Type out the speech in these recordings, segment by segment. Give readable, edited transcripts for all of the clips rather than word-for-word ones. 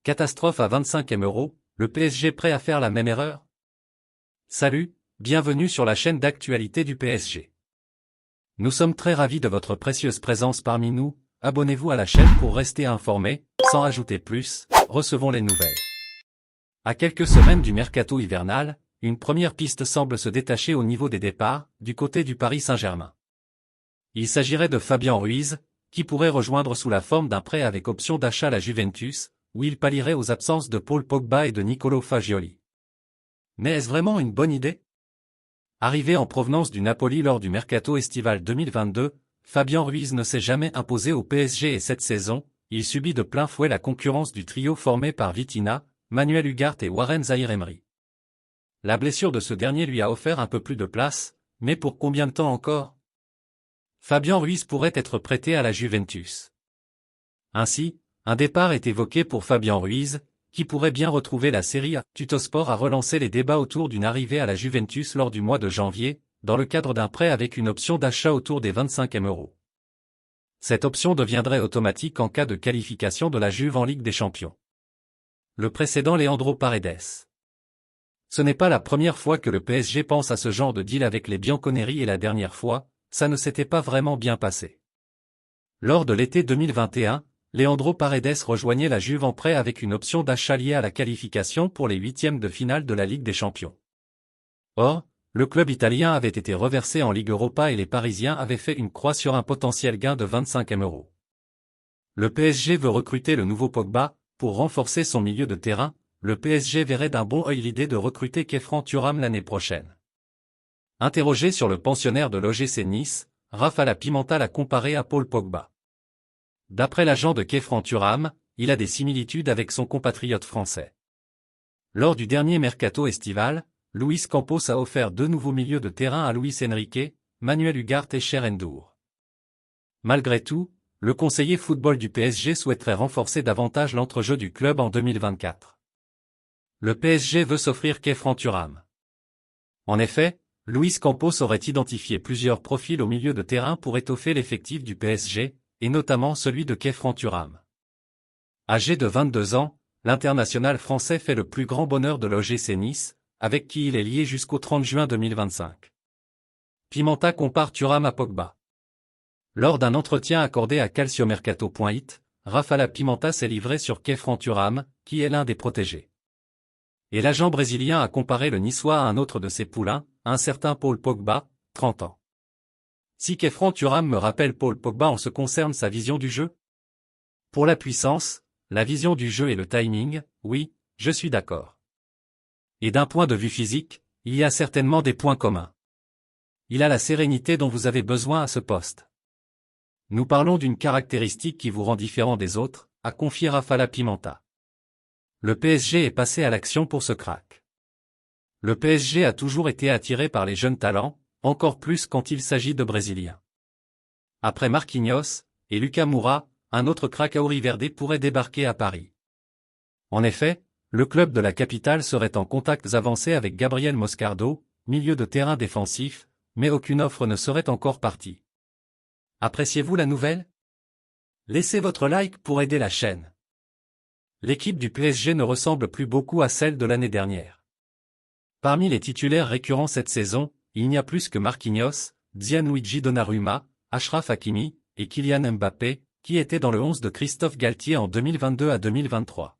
Catastrophe à 25e euro, le PSG prêt à faire la même erreur? Salut, bienvenue sur la chaîne d'actualité du PSG. Nous sommes très ravis de votre précieuse présence parmi nous, abonnez-vous à la chaîne pour rester informé, sans ajouter plus, recevons les nouvelles. À quelques semaines du mercato hivernal, une première piste semble se détacher au niveau des départs, du côté du Paris Saint-Germain. Il s'agirait de Fabien Ruiz, qui pourrait rejoindre sous la forme d'un prêt avec option d'achat la Juventus, où il pallierait aux absences de Paul Pogba et de Nicolo Fagioli. Mais est-ce vraiment une bonne idée? Arrivé en provenance du Napoli lors du mercato estival 2022, Fabien Ruiz ne s'est jamais imposé au PSG et cette saison, il subit de plein fouet la concurrence du trio formé par Vitinha, Manuel Ugarte et Warren Zaïre-Emery. La blessure de ce dernier lui a offert un peu plus de place, mais pour combien de temps encore? Fabien Ruiz pourrait être prêté à la Juventus. Ainsi, un départ est évoqué pour Fabien Ruiz, qui pourrait bien retrouver la Serie A. Tuttosport a relancé les débats autour d'une arrivée à la Juventus lors du mois de janvier, dans le cadre d'un prêt avec une option d'achat autour des 25e euros. Cette option deviendrait automatique en cas de qualification de la Juve en Ligue des Champions. Le précédent Leandro Paredes. Ce n'est pas la première fois que le PSG pense à ce genre de deal avec les Bianconeri et la dernière fois, ça ne s'était pas vraiment bien passé. Lors de l'été 2021, Leandro Paredes rejoignait la Juve en prêt avec une option d'achat liée à la qualification pour les huitièmes de finale de la Ligue des Champions. Or, le club italien avait été reversé en Ligue Europa et les Parisiens avaient fait une croix sur un potentiel gain de 25e euros. Le PSG veut recruter le nouveau Pogba, pour renforcer son milieu de terrain, le PSG verrait d'un bon œil l'idée de recruter Khéphren Thuram l'année prochaine. Interrogé sur le pensionnaire de l'OGC Nice, Raffaella Pimenta l'a comparé à Paul Pogba. D'après l'agent de Khéphren Thuram, il a des similitudes avec son compatriote français. Lors du dernier mercato estival, Luis Campos a offert 2 nouveaux milieux de terrain à Luis Enrique, Manuel Ugarte et Cher N'Dour. Malgré tout, le conseiller football du PSG souhaiterait renforcer davantage l'entrejeu du club en 2024. Le PSG veut s'offrir Khéphren Thuram. En effet, Luis Campos aurait identifié plusieurs profils au milieu de terrain pour étoffer l'effectif du PSG, et notamment celui de Khéphren Thuram. Âgé de 22 ans, l'international français fait le plus grand bonheur de l'OGC Nice, avec qui il est lié jusqu'au 30 juin 2025. Pimenta compare Thuram à Pogba. Lors d'un entretien accordé à calciomercato.it, Raffaella Pimenta s'est livré sur Khéphren Thuram, qui est l'un des protégés. Et l'agent brésilien a comparé le Niçois à un autre de ses poulains, un certain Paul Pogba, 30 ans. Si Khéphren Thuram me rappelle Paul Pogba en ce qui concerne sa vision du jeu? Pour la puissance, la vision du jeu et le timing, oui, je suis d'accord. Et d'un point de vue physique, il y a certainement des points communs. Il a la sérénité dont vous avez besoin à ce poste. Nous parlons d'une caractéristique qui vous rend différent des autres, a confié Raffaella Pimenta. Le PSG est passé à l'action pour ce crack. Le PSG a toujours été attiré par les jeunes talents, encore plus quand il s'agit de Brésiliens. Après Marquinhos et Lucas Moura, un autre crack auriverdé pourrait débarquer à Paris. En effet, le club de la capitale serait en contacts avancés avec Gabriel Moscardo, milieu de terrain défensif, mais aucune offre ne serait encore partie. Appréciez-vous la nouvelle? Laissez votre like pour aider la chaîne. L'équipe du PSG ne ressemble plus beaucoup à celle de l'année dernière. Parmi les titulaires récurrents cette saison, il n'y a plus que Marquinhos, Gianluigi Donnarumma, Achraf Hakimi, et Kylian Mbappé, qui étaient dans le 11 de Christophe Galtier en 2022 à 2023.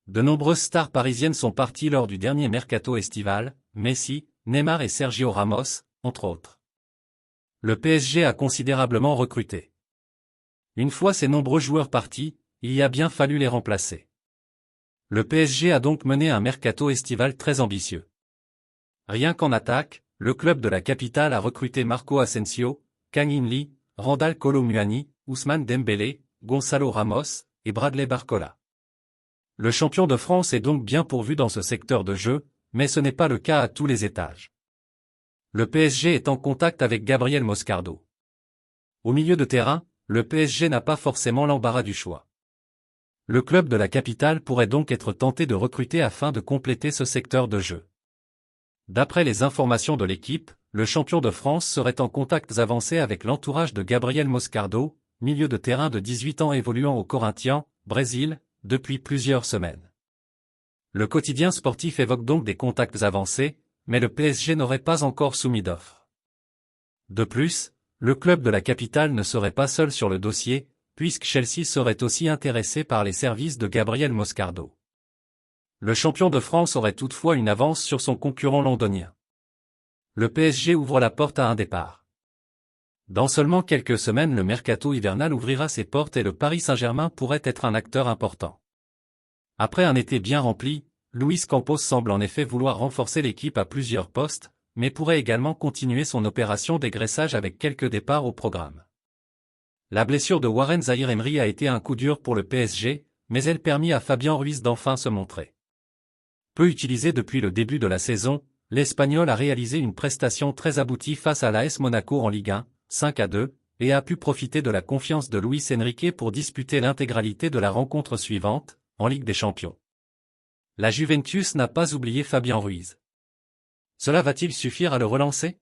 De nombreuses stars parisiennes sont parties lors du dernier mercato estival, Messi, Neymar et Sergio Ramos, entre autres. Le PSG a considérablement recruté. Une fois ces nombreux joueurs partis, il a bien fallu les remplacer. Le PSG a donc mené un mercato estival très ambitieux. Rien qu'en attaque, le club de la capitale a recruté Marco Asensio, Kang In-lee, Randal Kolo Muani, Ousmane Dembélé, Gonzalo Ramos, et Bradley Barcola. Le champion de France est donc bien pourvu dans ce secteur de jeu, mais ce n'est pas le cas à tous les étages. Le PSG est en contact avec Gabriel Moscardo. Au milieu de terrain, le PSG n'a pas forcément l'embarras du choix. Le club de la capitale pourrait donc être tenté de recruter afin de compléter ce secteur de jeu. D'après les informations de l'équipe, le champion de France serait en contacts avancés avec l'entourage de Gabriel Moscardo, milieu de terrain de 18 ans évoluant au Corinthians, Brésil, depuis plusieurs semaines. Le quotidien sportif évoque donc des contacts avancés, mais le PSG n'aurait pas encore soumis d'offre. De plus, le club de la capitale ne serait pas seul sur le dossier, puisque Chelsea serait aussi intéressé par les services de Gabriel Moscardo. Le champion de France aurait toutefois une avance sur son concurrent londonien. Le PSG ouvre la porte à un départ. Dans seulement quelques semaines, le mercato hivernal ouvrira ses portes et le Paris Saint-Germain pourrait être un acteur important. Après un été bien rempli, Luis Campos semble en effet vouloir renforcer l'équipe à plusieurs postes, mais pourrait également continuer son opération dégraissage avec quelques départs au programme. La blessure de Warren Zaïre-Emery a été un coup dur pour le PSG, mais elle permit à Fabien Ruiz d'enfin se montrer. Peu utilisé depuis le début de la saison, l'Espagnol a réalisé une prestation très aboutie face à l'AS Monaco en Ligue 1, 5-2, et a pu profiter de la confiance de Luis Enrique pour disputer l'intégralité de la rencontre suivante, en Ligue des Champions. La Juventus n'a pas oublié Fabien Ruiz. Cela va-t-il suffire à le relancer?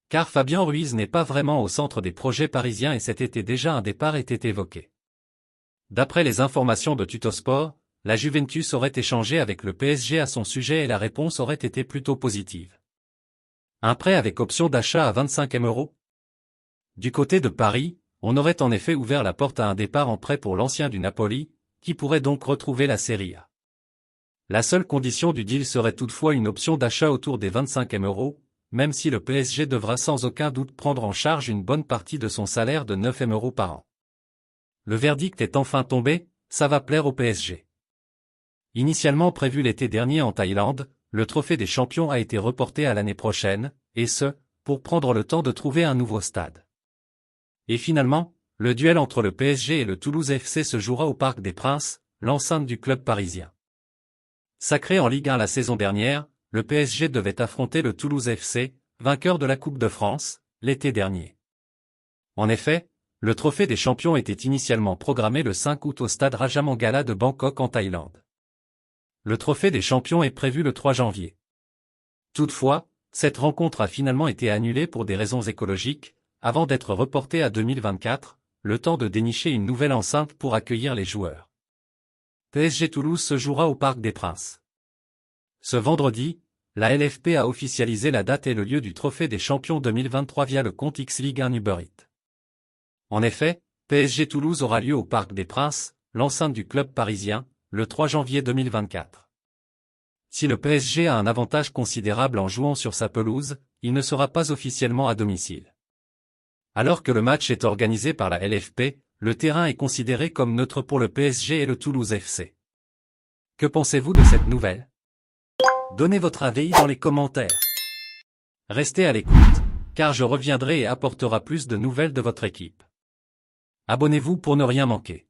Car Fabien Ruiz n'est pas vraiment au centre des projets parisiens et cet été déjà un départ était évoqué. D'après les informations de Tuttosport, la Juventus aurait échangé avec le PSG à son sujet et la réponse aurait été plutôt positive. Un prêt avec option d'achat à 25 millions d'euros? Du côté de Paris, on aurait en effet ouvert la porte à un départ en prêt pour l'ancien du Napoli, qui pourrait donc retrouver la Serie A. La seule condition du deal serait toutefois une option d'achat autour des 25 millions d'euros, même si le PSG devra sans aucun doute prendre en charge une bonne partie de son salaire de 9 millions d'euros par an. Le verdict est enfin tombé, ça va plaire au PSG. Initialement prévu l'été dernier en Thaïlande, le trophée des champions a été reporté à l'année prochaine, et ce, pour prendre le temps de trouver un nouveau stade. Et finalement, le duel entre le PSG et le Toulouse FC se jouera au Parc des Princes, l'enceinte du club parisien. Sacré en Ligue 1 la saison dernière, le PSG devait affronter le Toulouse FC, vainqueur de la Coupe de France, l'été dernier. En effet, le trophée des champions était initialement programmé le 5 août au stade Rajamangala de Bangkok en Thaïlande. Le trophée des champions est prévu le 3 janvier. Toutefois, cette rencontre a finalement été annulée pour des raisons écologiques, avant d'être reportée à 2024, le temps de dénicher une nouvelle enceinte pour accueillir les joueurs. PSG Toulouse se jouera au Parc des Princes. Ce vendredi, la LFP a officialisé la date et le lieu du trophée des champions 2023 via le compte X Ligue 1 Uber Eats. En effet, PSG Toulouse aura lieu au Parc des Princes, l'enceinte du club parisien, le 3 janvier 2024. Si le PSG a un avantage considérable en jouant sur sa pelouse, il ne sera pas officiellement à domicile. Alors que le match est organisé par la LFP, le terrain est considéré comme neutre pour le PSG et le Toulouse FC. Que pensez-vous de cette nouvelle? Donnez votre avis dans les commentaires. Restez à l'écoute, car je reviendrai et apportera plus de nouvelles de votre équipe. Abonnez-vous pour ne rien manquer.